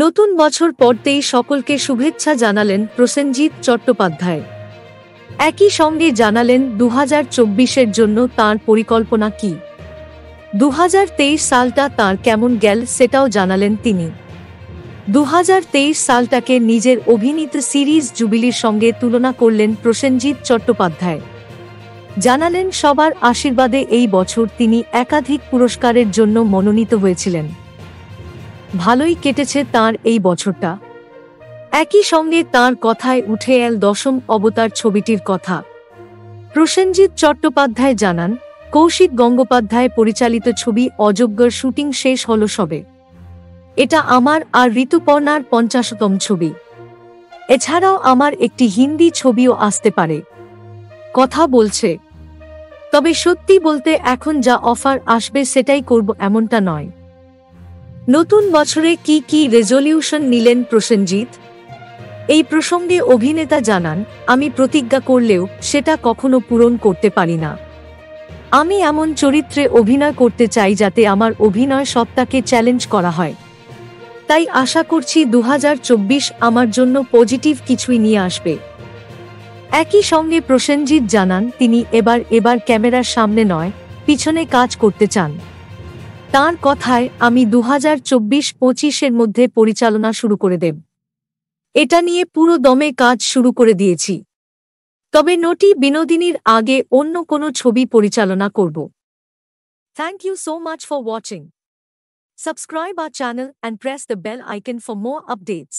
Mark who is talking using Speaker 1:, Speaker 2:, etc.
Speaker 1: নতুন বছর পড়তেই সকলকে শুভেচ্ছা জানালেন প্রসেনজিৎ চট্টোপাধ্যায়। একই সঙ্গে জানালেন 2024-এর জন্য তাঁর পরিকল্পনা কি। 2023 সালটা তাঁর কেমন গেল সেটাও জানালেন তিনি। 2023 সালটাকে নিজের অভিনীত সিরিজ জুবিলির সঙ্গে তুলনা করলেন প্রসেনজিৎ চট্টোপাধ্যায়। জানালেন সবার আশীর্বাদে এই বছর তিনি একাধিক পুরস্কারের জন্য মনোনীত হয়েছিলেন। ভালোই কেটেছে তাঁর এই বছরটা। একই সঙ্গে তাঁর কথায় উঠে এল দশম অবতার ছবিটির কথা। প্রসেনজিৎ চট্টোপাধ্যায় জানান, কৌশিক গঙ্গোপাধ্যায় পরিচালিত ছবি অযোগ্যর শুটিং শেষ হল সবে। এটা আমার আর ঋতুপর্ণার 50তম ছবি। এছাড়াও আমার একটি হিন্দি ছবিও আসতে পারে, কথা বলছে। তবে সত্যি বলতে এখন যা অফার আসবে সেটাই করব এমনটা নয়। নতুন বছরে কি কি রেজলিউশন নিলেন প্রসেনজিৎ? এই প্রসঙ্গে অভিনেতা জানান, আমি প্রতিজ্ঞা করলেও সেটা কখনো পূরণ করতে পারি না। আমি এমন চরিত্রে অভিনয় করতে চাই যাতে আমার অভিনয় সত্তাকে চ্যালেঞ্জ করা হয়। তাই আশা করছি 2024 আমার জন্য পজিটিভ কিছুই নিয়ে আসবে। একই সঙ্গে প্রসেনজিৎ জানান, তিনি এবার ক্যামেরার সামনে নয়, পিছনে কাজ করতে চান। তাঁর কথায়, আমি 2024-25-এর মধ্যে পরিচালনা শুরু করে দেব। এটা নিয়ে পুরো দমে কাজ শুরু করে দিয়েছি। তবে নটি বিনোদিনীর আগে অন্য কোনো ছবি পরিচালনা করব। Thank you so much for watching. Subscribe our channel and press the bell icon for more updates.